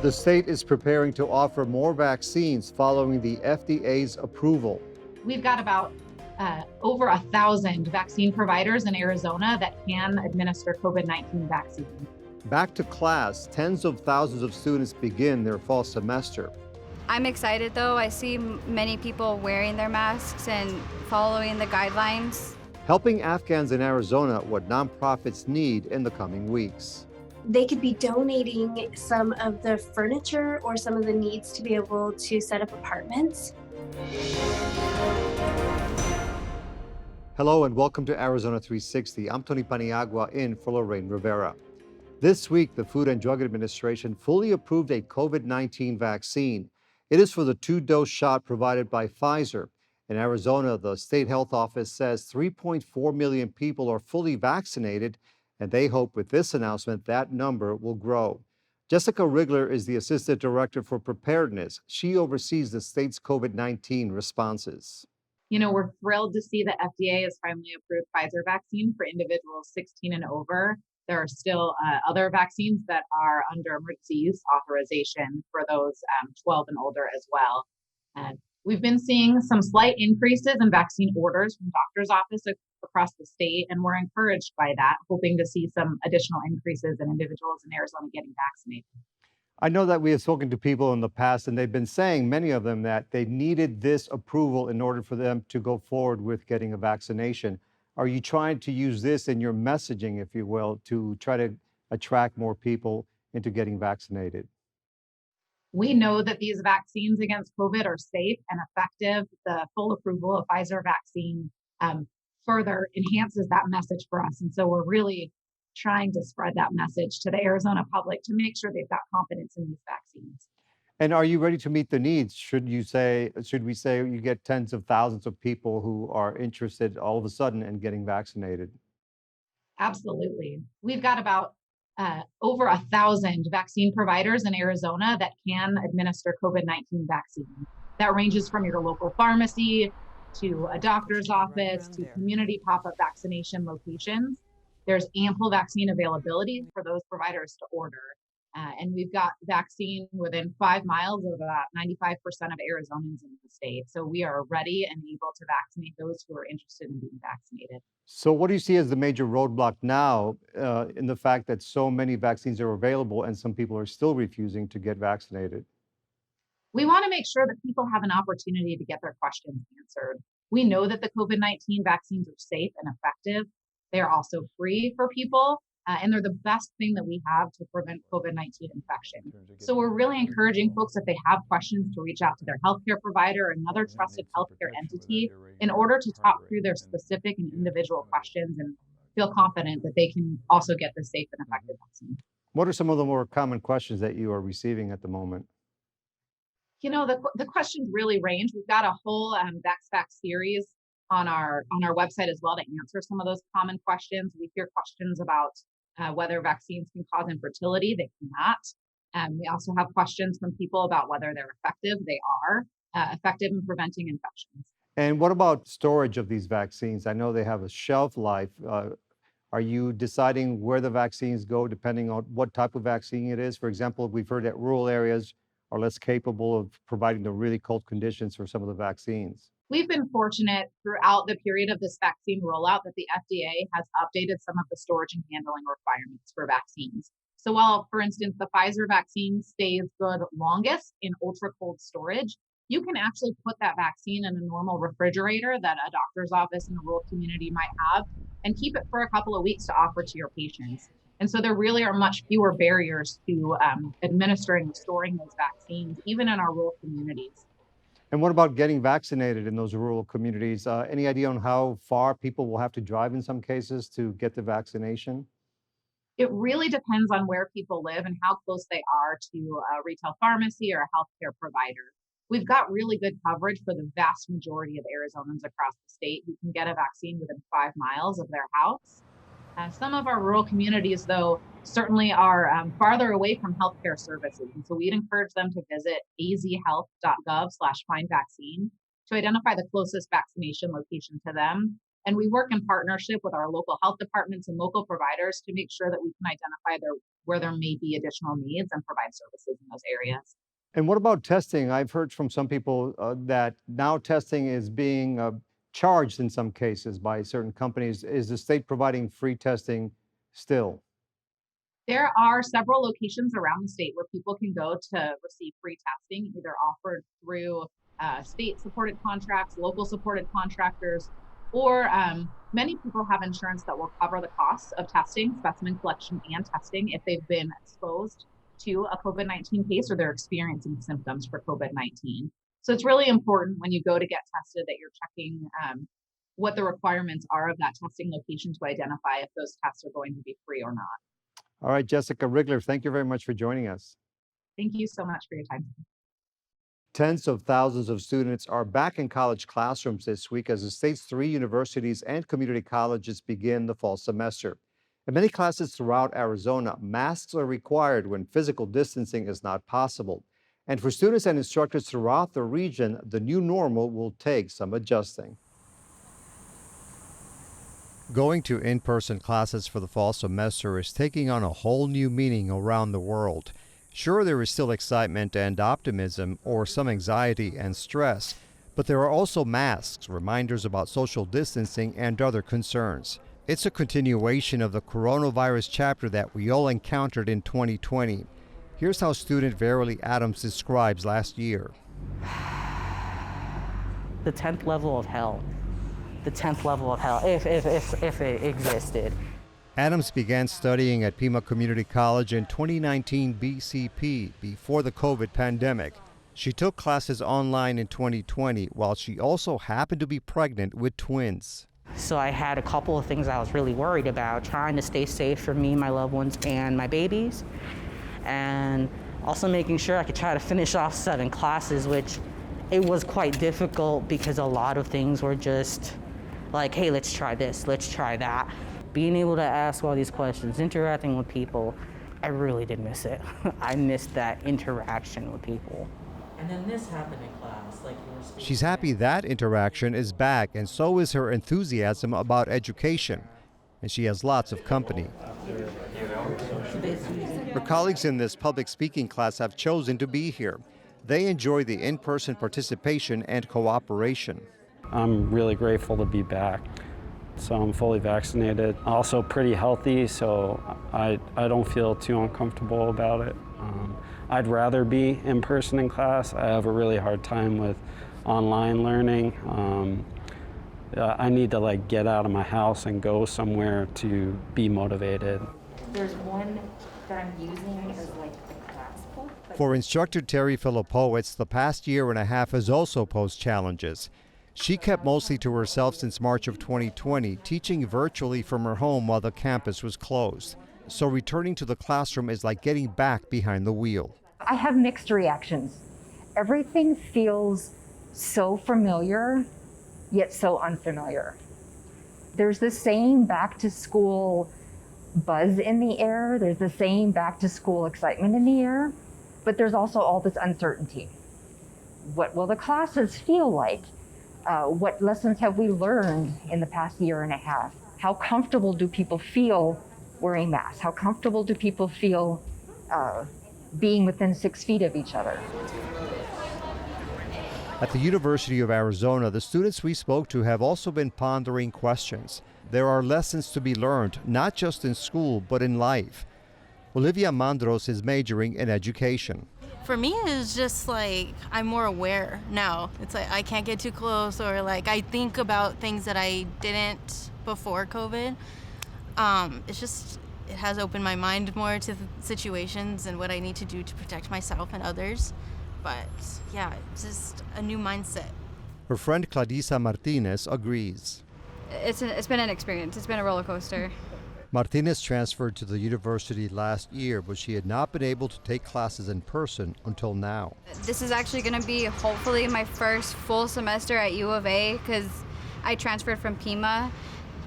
The state is preparing to offer more vaccines following the FDA's approval. We've got about over 1,000 vaccine providers in Arizona that can administer COVID-19 vaccine. Back to class, tens of thousands of students begin their fall semester. I'm excited though. I see many people wearing their masks and following the guidelines. Helping Afghans in Arizona what nonprofits need in the coming weeks. They could be donating some of the furniture or some of the needs to be able to set up apartments. Hello and welcome to Arizona 360. I'm Tony Paniagua in for Lorraine Rivera. This week, the Food and Drug Administration fully approved a COVID-19 vaccine. It is for the two-dose shot provided by Pfizer. In Arizona, the state health office says 3.4 million people are fully vaccinated, and they hope with this announcement that number will grow. Jessica Rigler is the Assistant Director for Preparedness. She oversees the state's COVID-19 responses. We're thrilled to see the FDA has finally approved Pfizer vaccine for individuals 16 and over. There are still other vaccines that are under emergency use authorization for those 12 and older as well. We've been seeing some slight increases in vaccine orders from doctors' offices across the state, and we're encouraged by that, hoping to see some additional increases in individuals in Arizona getting vaccinated. I know that we have spoken to people in the past, and they've been saying, many of them, that they needed this approval in order for them to go forward with getting a vaccination. Are you trying to use this in your messaging, if you will, to try to attract more people into getting vaccinated? We know that these vaccines against COVID are safe and effective. The full approval of Pfizer vaccine further enhances that message for us. And so we're really trying to spread that message to the Arizona public to make sure they've got confidence in these vaccines. And are you ready to meet the needs? Should we say you get tens of thousands of people who are interested all of a sudden in getting vaccinated? Absolutely. We've got about over 1,000 vaccine providers in Arizona that can administer COVID-19 vaccine. That ranges from your local pharmacy to a doctor's office to community pop-up vaccination locations. There's ample vaccine availability for those providers to order. And we've got vaccine within 5 miles of about 95% of Arizonans in the state. So we are ready and able to vaccinate those who are interested in being vaccinated. So what do you see as the major roadblock now in the fact that so many vaccines are available and some people are still refusing to get vaccinated? We want to make sure that people have an opportunity to get their questions answered. We know that the COVID-19 vaccines are safe and effective. They are also free for people, and they're the best thing that we have to prevent COVID-19 infection. So we're really encouraging folks, if they have questions, to reach out to their healthcare provider or another trusted healthcare entity in order to talk through their specific and individual questions and feel confident that they can also get the safe and effective vaccine. What are some of the more common questions that you are receiving at the moment? The questions really range. We've got a whole VaxFact series on our website as well to answer some of those common questions. We hear questions about whether vaccines can cause infertility. They cannot. We also have questions from people about whether they're effective. They are effective in preventing infections. And what about storage of these vaccines? I know they have a shelf life. Are you deciding where the vaccines go depending on what type of vaccine it is? For example, we've heard that rural areas are less capable of providing the really cold conditions for some of the vaccines. We've been fortunate throughout the period of this vaccine rollout that the FDA has updated some of the storage and handling requirements for vaccines. So while, for instance, the Pfizer vaccine stays good longest in ultra cold storage, you can actually put that vaccine in a normal refrigerator that a doctor's office in a rural community might have and keep it for a couple of weeks to offer to your patients. And so there really are much fewer barriers to administering and storing those vaccines, even in our rural communities. And what about getting vaccinated in those rural communities? Any idea on how far people will have to drive in some cases to get the vaccination? It really depends on where people live and how close they are to a retail pharmacy or a healthcare provider. We've got really good coverage for the vast majority of Arizonans across the state who can get a vaccine within 5 miles of their house. Some of our rural communities, though, certainly are farther away from healthcare services. And so we'd encourage them to visit azhealth.gov/findvaccine to identify the closest vaccination location to them. And we work in partnership with our local health departments and local providers to make sure that we can identify where there may be additional needs and provide services in those areas. And what about testing? I've heard from some people that now testing is being charged in some cases by certain companies. Is the state providing free testing still? There are several locations around the state where people can go to receive free testing, either offered through state supported contracts, local supported contractors, or many people have insurance that will cover the costs of testing, specimen collection, and testing if they've been exposed to a COVID-19 case or they're experiencing symptoms for COVID-19. So it's really important when you go to get tested that you're checking what the requirements are of that testing location to identify if those tests are going to be free or not. All right, Jessica Rigler, thank you very much for joining us. Thank you so much for your time. Tens of thousands of students are back in college classrooms this week as the state's 3 universities and community colleges begin the fall semester. In many classes throughout Arizona, masks are required when physical distancing is not possible. And for students and instructors throughout the region, the new normal will take some adjusting. Going to in-person classes for the fall semester is taking on a whole new meaning around the world. Sure, there is still excitement and optimism, or some anxiety and stress, but there are also masks, reminders about social distancing, and other concerns. It's a continuation of the coronavirus chapter that we all encountered in 2020. Here's how student Verily Adams describes last year. The 10th level of hell. The 10th level of hell, if it existed. Adams began studying at Pima Community College in 2019 BCP, before the COVID pandemic. She took classes online in 2020, while she also happened to be pregnant with twins. So I had a couple of things I was really worried about, trying to stay safe for me, my loved ones, and my babies. And also making sure I could try to finish off 7 classes, which it was quite difficult because a lot of things were just like, hey, let's try this, let's try that. Being able to ask all these questions, interacting with people, I really did miss it. I missed that interaction with people. And then this happened in class, like you were speaking. She's happy that interaction is back, and so is her enthusiasm about education. And she has lots of company. Her colleagues in this public speaking class have chosen to be here. They enjoy the in-person participation and cooperation. I'm really grateful to be back. So I'm fully vaccinated, also pretty healthy, so I don't feel too uncomfortable about it. I'd rather be in person in class. I have a really hard time with online learning. I need to get out of my house and go somewhere to be motivated. There's one that I'm using as a class book. For instructor Terry Filipowicz, the past year and a half has also posed challenges. She kept mostly to herself since March of 2020, teaching virtually from her home while the campus was closed. So returning to the classroom is like getting back behind the wheel. I have mixed reactions. Everything feels so familiar, yet so unfamiliar. There's the same back to school buzz in the air. There's the same back to school excitement in the air, but there's also all this uncertainty. What will the classes feel like? What lessons have we learned in the past year and a half? How comfortable do people feel wearing masks? How comfortable do people feel being within 6 feet of each other? At the University of Arizona, the students we spoke to have also been pondering questions. There are lessons to be learned, not just in school, but in life. Olivia Mandros is majoring in education. For me, it's just I'm more aware now. It's I can't get too close, or I think about things that I didn't before COVID. It has opened my mind more to the situations and what I need to do to protect myself and others. But yeah, it's just a new mindset. Her friend Clarissa Martinez agrees. It's been an experience. It's been a roller coaster. Martinez transferred to the university last year, but she had not been able to take classes in person until now. This is actually going to be hopefully my first full semester at U of A because I transferred from Pima.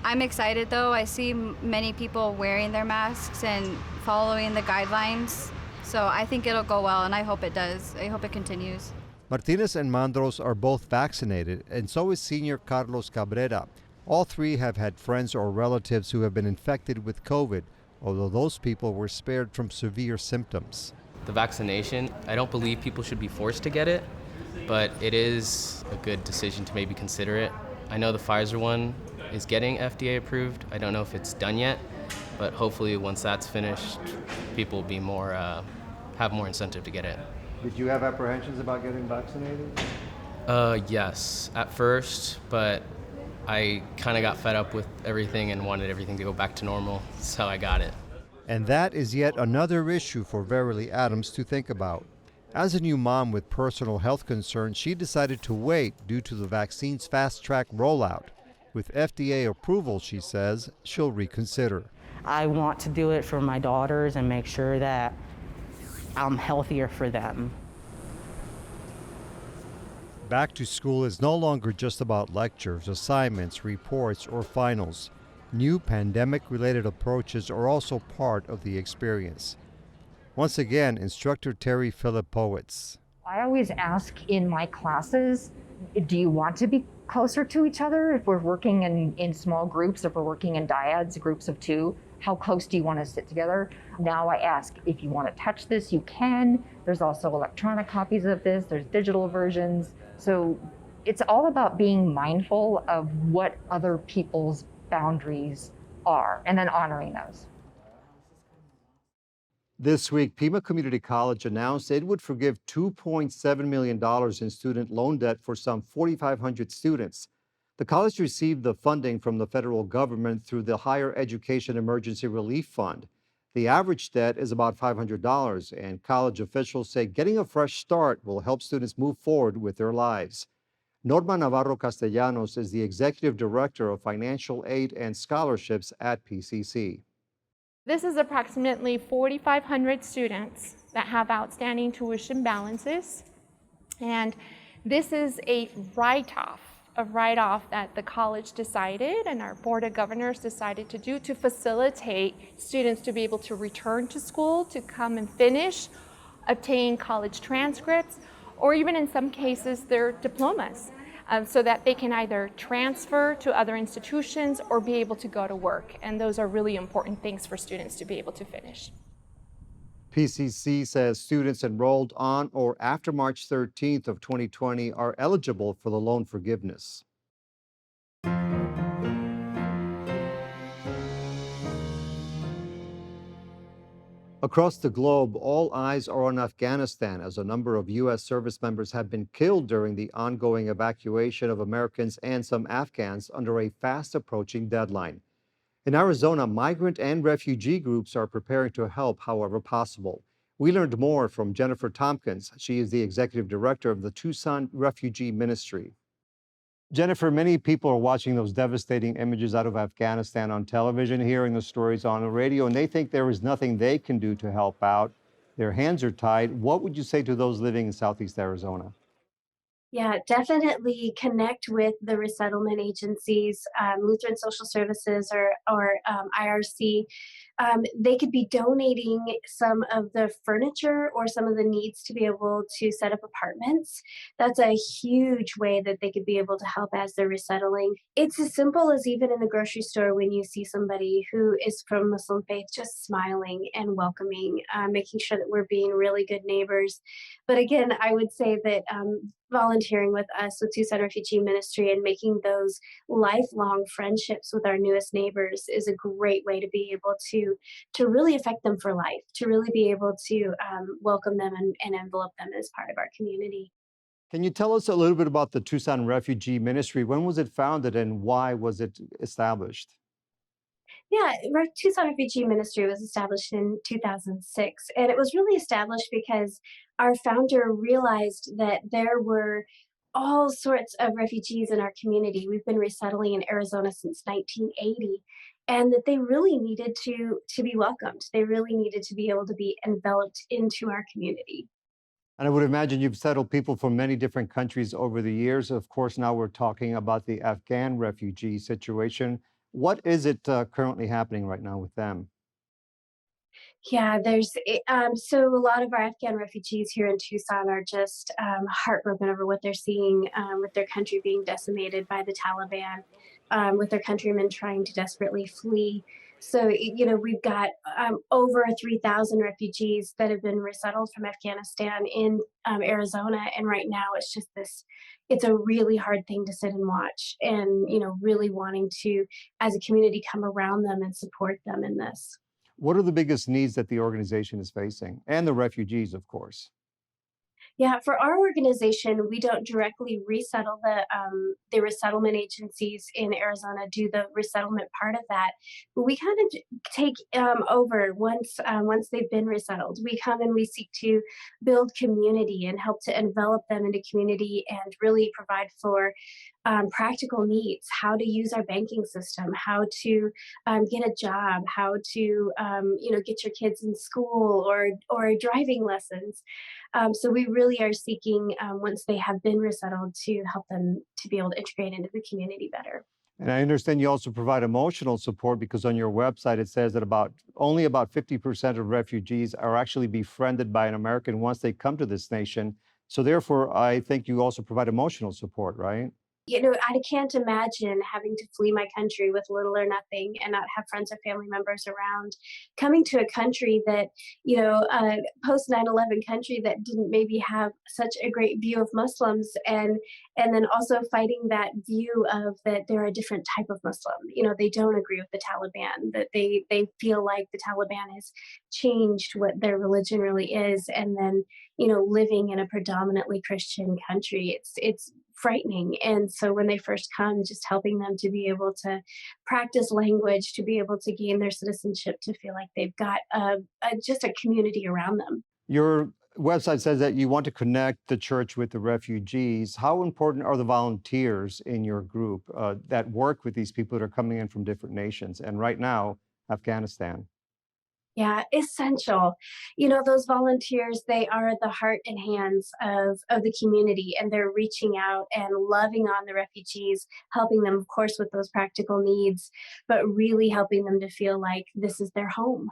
I'm excited though. I see many people wearing their masks and following the guidelines. So I think it'll go well, and I hope it does. I hope it continues. Martinez and Mandros are both vaccinated, and so is senior Carlos Cabrera. All three have had friends or relatives who have been infected with COVID, although those people were spared from severe symptoms. The vaccination, I don't believe people should be forced to get it, but it is a good decision to maybe consider it. I know the Pfizer one is getting FDA approved. I don't know if it's done yet, but hopefully once that's finished, people will be have more incentive to get it. Did you have apprehensions about getting vaccinated? Yes, at first, but I kind of got fed up with everything and wanted everything to go back to normal, so I got it. And that is yet another issue for Verily Adams to think about. As a new mom with personal health concerns, she decided to wait due to the vaccine's fast-track rollout. With FDA approval, she says, she'll reconsider. I want to do it for my daughters and make sure that I'm healthier for them. Back to school is no longer just about lectures, assignments, reports, or finals. New pandemic-related approaches are also part of the experience. Once again, instructor Terry Philippowitz. I always ask in my classes, do you want to be closer to each other? If we're working in small groups, if we're working in dyads, groups of two, how close do you want to sit together? Now I ask, if you want to touch this, you can. There's also electronic copies of this, there's digital versions. So it's all about being mindful of what other people's boundaries are and then honoring those. This week, Pima Community College announced it would forgive $2.7 million in student loan debt for some 4,500 students. The college received the funding from the federal government through the Higher Education Emergency Relief Fund. The average debt is about $500, and college officials say getting a fresh start will help students move forward with their lives. Norma Navarro Castellanos is the Executive Director of Financial Aid and Scholarships at PCC. This is approximately 4,500 students that have outstanding tuition balances, and this is a write-off that the college decided and our Board of Governors decided to do to facilitate students to be able to return to school, to come and finish, obtain college transcripts, or even in some cases their diplomas, so that they can either transfer to other institutions or be able to go to work. And those are really important things for students to be able to finish. PCC says students enrolled on or after March 13th of 2020 are eligible for the loan forgiveness. Across the globe, all eyes are on Afghanistan as a number of U.S. service members have been killed during the ongoing evacuation of Americans and some Afghans under a fast-approaching deadline. In Arizona, migrant and refugee groups are preparing to help however possible. We learned more from Jennifer Tompkins. She is the executive director of the Tucson Refugee Ministry. Jennifer, many people are watching those devastating images out of Afghanistan on television, hearing the stories on the radio, and they think there is nothing they can do to help out. Their hands are tied. What would you say to those living in Southeast Arizona? Yeah, definitely connect with the resettlement agencies, Lutheran Social Services or IRC. They could be donating some of the furniture or some of the needs to be able to set up apartments. That's a huge way that they could be able to help as they're resettling. It's as simple as even in the grocery store when you see somebody who is from Muslim faith, just smiling and welcoming, making sure that we're being really good neighbors. But again, I would say that volunteering with us with Tucson Refugee Ministry and making those lifelong friendships with our newest neighbors is a great way to be able to really affect them for life, to really be able to welcome them and envelope them as part of our community. Can you tell us a little bit about the Tucson Refugee Ministry? When was it founded and why was it established? Yeah, Tucson Refugee Ministry was established in 2006, and it was really established because our founder realized that there were all sorts of refugees in our community. We've been resettling in Arizona since 1980, and that they really needed to be welcomed. They really needed to be able to be enveloped into our community. And I would imagine you've settled people from many different countries over the years. Of course, now we're talking about the Afghan refugee situation. What is it currently happening right now with them? Yeah, so a lot of our Afghan refugees here in Tucson are just heartbroken over what they're seeing with their country being decimated by the Taliban. with their countrymen trying to desperately flee. So, we've got over 3,000 refugees that have been resettled from Afghanistan in Arizona. And right now it's a really hard thing to sit and watch and, really wanting to, as a community, come around them and support them in this. What are the biggest needs that the organization is facing? And the refugees, of course. Yeah, for our organization, we don't directly resettle the resettlement agencies in Arizona do the resettlement part of that, but we kind of take over once they've been resettled. We come and we seek to build community and help to envelop them into community and really provide for practical needs, how to use our banking system, how to get a job, how to get your kids in school or driving lessons. So we really are seeking, once they have been resettled, to help them to be able to integrate into the community better. And I understand you also provide emotional support because on your website it says that only about 50% of refugees are actually befriended by an American once they come to this nation. So therefore, I think you also provide emotional support, right? I can't imagine having to flee my country with little or nothing and not have friends or family members around. Coming to a country that, post 9/11 country that didn't maybe have such a great view of Muslims, and then also fighting that view of that they're a different type of Muslim. They don't agree with the Taliban, that they feel like the Taliban has changed what their religion really is, and then living in a predominantly Christian country, it's frightening. And so when they first come, just helping them to be able to practice language, to be able to gain their citizenship, to feel like they've got just a community around them. Your website says that you want to connect the church with the refugees. How important are the volunteers in your group that work with these people that are coming in from different nations? And right now, Afghanistan. Yeah, essential. Those volunteers, they are the heart and hands of the community, and they're reaching out and loving on the refugees, helping them, of course, with those practical needs, but really helping them to feel like this is their home.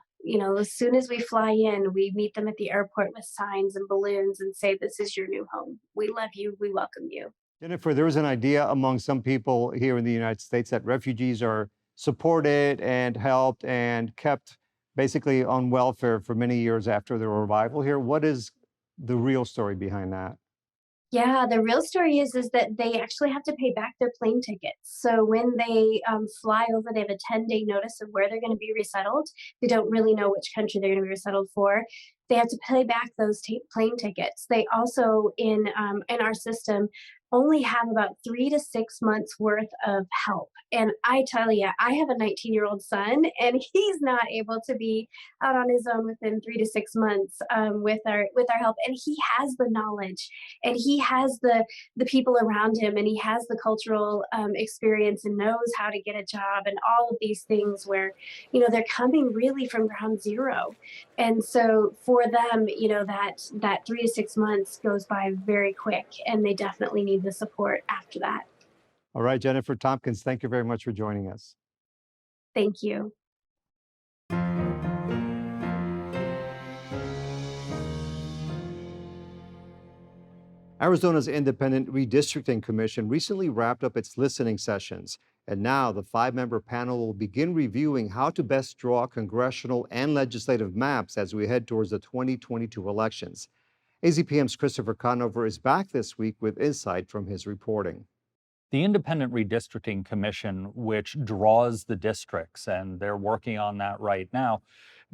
As soon as we fly in, we meet them at the airport with signs and balloons and say, "This is your new home. We love you. We welcome you." Jennifer, there is an idea among some people here in the United States that refugees are supported and helped and kept basically on welfare for many years after their arrival here. What is the real story behind that? Yeah, the real story is that they actually have to pay back their plane tickets. So when they fly over, they have a 10-day notice of where they're going to be resettled. They don't really know which country they're going to be resettled for. They have to pay back those plane tickets. They also, in our system, only have about 3 to 6 months worth of help. And I tell you, I have a 19-year-old son, and he's not able to be out on his own within 3 to 6 months with our help. And he has the knowledge, and he has the people around him, and he has the cultural experience, and knows how to get a job, and all of these things where they're coming really from ground zero. And so for them, that 3 to 6 months goes by very quick, and they definitely need the support after that. All right, Jennifer Tompkins, thank you very much for joining us. Thank you. Arizona's Independent Redistricting Commission recently wrapped up its listening sessions, and now the 5-member panel will begin reviewing how to best draw congressional and legislative maps as we head towards the 2022 elections. AZPM's Christopher Conover is back this week with insight from his reporting. The Independent Redistricting Commission, which draws the districts, and they're working on that right now,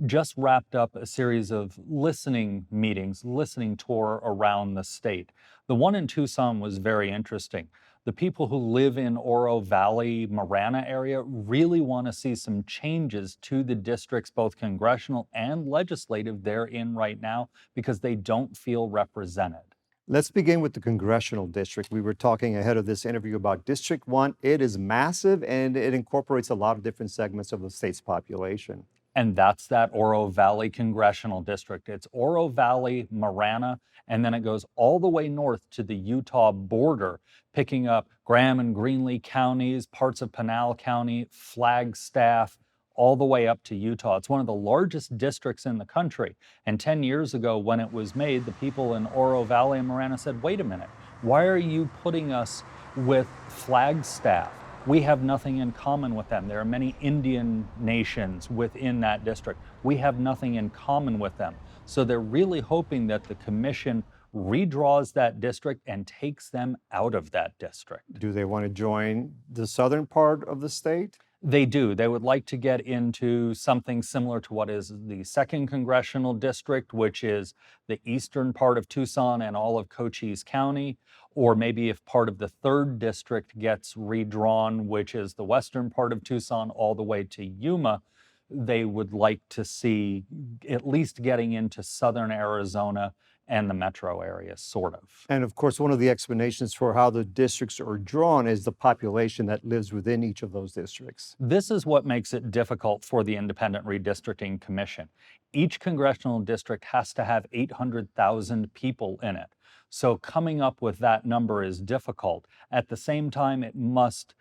just wrapped up a series of listening meetings, listening tour around the state. The one in Tucson was very interesting. The people who live in Oro Valley, Marana area really want to see some changes to the districts, both congressional and legislative, they're in right now because they don't feel represented. Let's begin with the congressional district. We were talking ahead of this interview about District 1. It is massive and it incorporates a lot of different segments of the state's population. And that's that Oro Valley Congressional District. It's Oro Valley, Marana, and then it goes all the way north to the Utah border, picking up Graham and Greenlee counties, parts of Pinal County, Flagstaff, all the way up to Utah. It's one of the largest districts in the country. And 10 years ago, when it was made, the people in Oro Valley and Marana said, wait a minute, why are you putting us with Flagstaff? We have nothing in common with them. There are many Indian nations within that district. We have nothing in common with them. So they're really hoping that the commission redraws that district and takes them out of that district. Do they want to join the southern part of the state? They do. They would like to get into something similar to what is the 2nd Congressional District, which is the eastern part of Tucson and all of Cochise County, or maybe if part of the 3rd District gets redrawn, which is the western part of Tucson all the way to Yuma, they would like to see at least getting into southern Arizona and the metro area, sort of. And of course, one of the explanations for how the districts are drawn is the population that lives within each of those districts. This is what makes it difficult for the Independent Redistricting Commission. Each congressional district has to have 800,000 people in it. So coming up with that number is difficult. At the same time, it must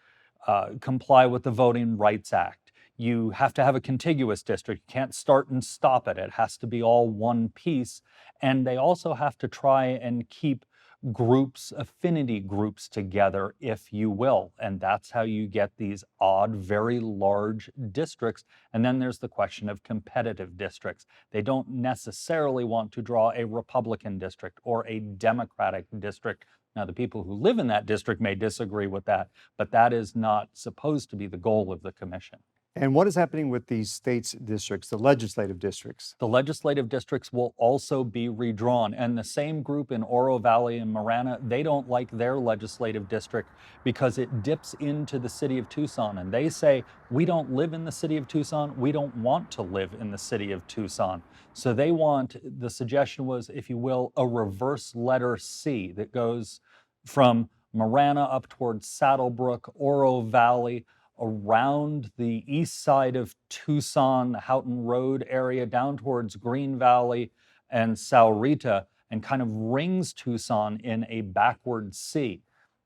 comply with the Voting Rights Act. You have to have a contiguous district. You can't start and stop it. It has to be all one piece. And they also have to try and keep groups, affinity groups together, if you will. And that's how you get these odd, very large districts. And then there's the question of competitive districts. They don't necessarily want to draw a Republican district or a Democratic district. Now, the people who live in that district may disagree with that, but that is not supposed to be the goal of the commission. And what is happening with these states districts, the legislative districts? The legislative districts will also be redrawn. And the same group in Oro Valley and Marana, they don't like their legislative district because it dips into the city of Tucson. And they say, we don't live in the city of Tucson. We don't want to live in the city of Tucson. So they want, the suggestion was, if you will, a reverse letter C that goes from Marana up towards Saddlebrook, Oro Valley, around the east side of Tucson, the Houghton Road area, down towards Green Valley and Saurita, and kind of rings Tucson in a backward C.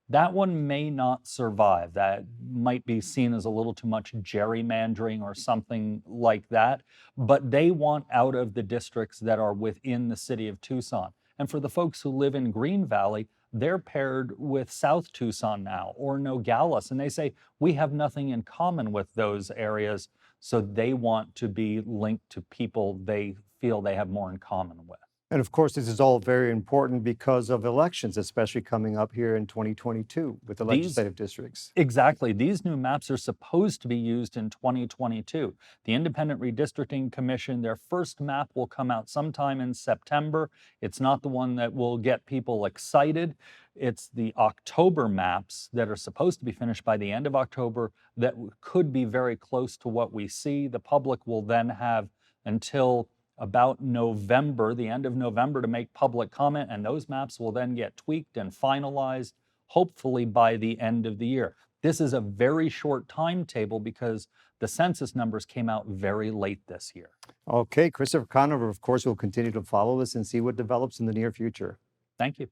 That one may not survive. That might be seen as a little too much gerrymandering or something like that, but they want out of the districts that are within the city of Tucson. And for the folks who live in Green Valley, they're paired with South Tucson now, or Nogales, and they say, we have nothing in common with those areas, so they want to be linked to people they feel they have more in common with. And of course, this is all very important because of elections, especially coming up here in 2022 with the legislative districts. Exactly. These new maps are supposed to be used in 2022. The Independent Redistricting Commission, their first map will come out sometime in September. It's not the one that will get people excited. It's the October maps that are supposed to be finished by the end of October that could be very close to what we see. The public will then have until about November, the end of November, to make public comment, and those maps will then get tweaked and finalized, hopefully by the end of the year. This is a very short timetable because the census numbers came out very late this year. Okay, Christopher Conover, of course, will continue to follow this and see what develops in the near future. Thank you.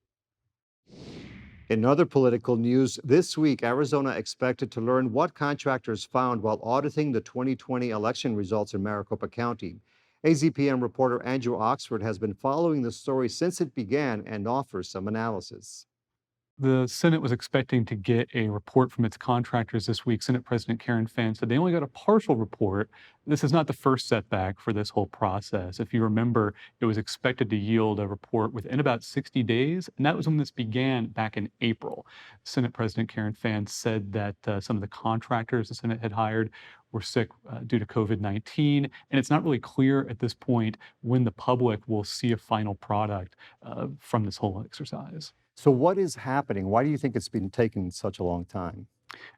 In other political news, this week, Arizona expected to learn what contractors found while auditing the 2020 election results in Maricopa County. AZPM reporter Andrew Oxford has been following the story since it began and offers some analysis. The Senate was expecting to get a report from its contractors this week. Senate President Karen Fann said they only got a partial report. This is not the first setback for this whole process. If you remember, it was expected to yield a report within about 60 days, and that was when this began back in April. Senate President Karen Fann said that some of the contractors the Senate had hired were sick due to COVID-19, and it's not really clear at this point when the public will see a final product from this whole exercise. So what is happening? Why do you think it's been taking such a long time?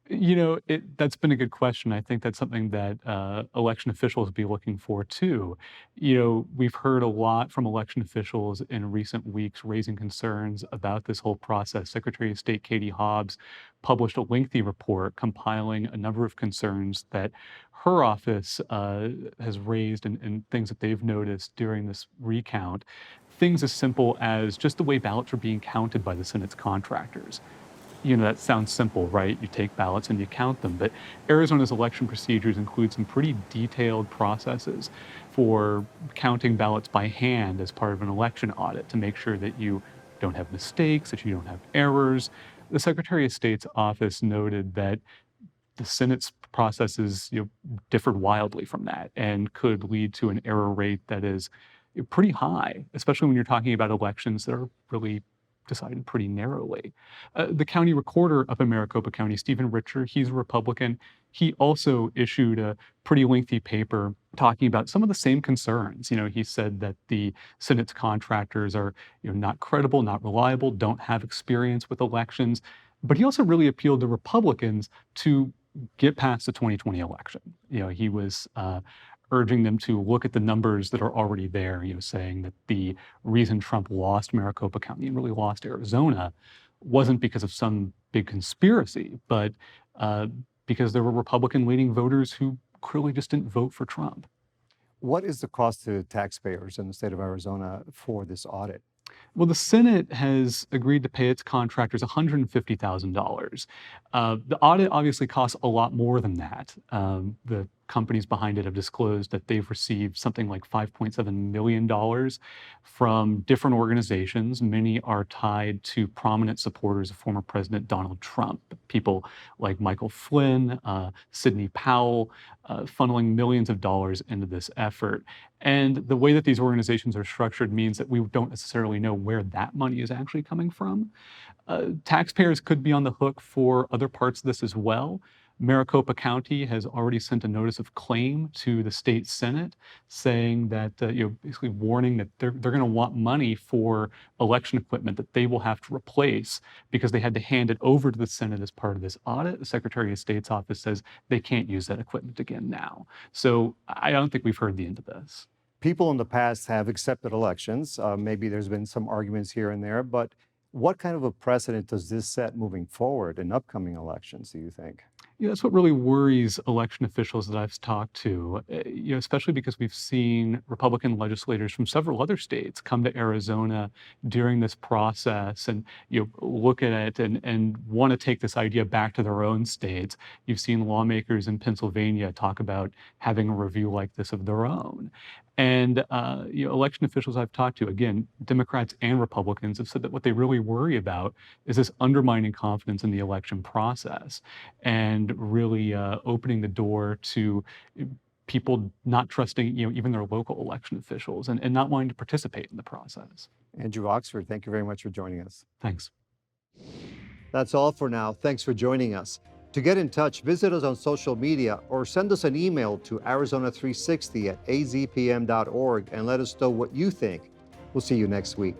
You know, that's been a good question. I think that's something that election officials will be looking for too. You know, we've heard a lot from election officials in recent weeks raising concerns about this whole process. Secretary of State Katie Hobbs published a lengthy report compiling a number of concerns that her office has raised and things that they've noticed during this recount. Things as simple as just the way ballots are being counted by the Senate's contractors. You know, that sounds simple, right? You take ballots and you count them, but Arizona's election procedures include some pretty detailed processes for counting ballots by hand as part of an election audit to make sure that you don't have mistakes, that you don't have errors. The Secretary of State's office noted that the Senate's processes differed wildly from that and could lead to an error rate that is pretty high, especially when you're talking about elections that are really decided pretty narrowly. The county recorder up in Maricopa County, Stephen Richer, he's a Republican. He also issued a pretty lengthy paper talking about some of the same concerns. He said that the Senate's contractors are not credible, not reliable, don't have experience with elections. But he also really appealed to Republicans to get past the 2020 election. He was urging them to look at the numbers that are already there, saying that the reason Trump lost Maricopa County and really lost Arizona wasn't because of some big conspiracy, but because there were Republican-leaning voters who clearly just didn't vote for Trump. What is the cost to taxpayers in the state of Arizona for this audit? Well, the Senate has agreed to pay its contractors $150,000. The audit obviously costs a lot more than that. The companies behind it have disclosed that they've received something like $5.7 million from different organizations. Many are tied to prominent supporters of former President Donald Trump, people like Michael Flynn, Sidney Powell, funneling millions of dollars into this effort. And the way that these organizations are structured means that we don't necessarily know where that money is actually coming from. Taxpayers could be on the hook for other parts of this as well. Maricopa County has already sent a notice of claim to the state Senate saying that, basically warning that they're going to want money for election equipment that they will have to replace because they had to hand it over to the Senate as part of this audit. The Secretary of State's office says they can't use that equipment again now. So I don't think we've heard the end of this. People in the past have accepted elections. Maybe there's been some arguments here and there, but what kind of a precedent does this set moving forward in upcoming elections, do you think? That's what really worries election officials that I've talked to, especially because we've seen Republican legislators from several other states come to Arizona during this process and look at it and want to take this idea back to their own states. You've seen lawmakers in Pennsylvania talk about having a review like this of their own. And election officials I've talked to, again, Democrats and Republicans, have said that what they really worry about is this undermining confidence in the election process and really opening the door to people not trusting, even their local election officials and not wanting to participate in the process. Andrew Oxford, thank you very much for joining us. Thanks. That's all for now. Thanks for joining us. To get in touch, visit us on social media or send us an email to Arizona360@azpm.org and let us know what you think. We'll see you next week.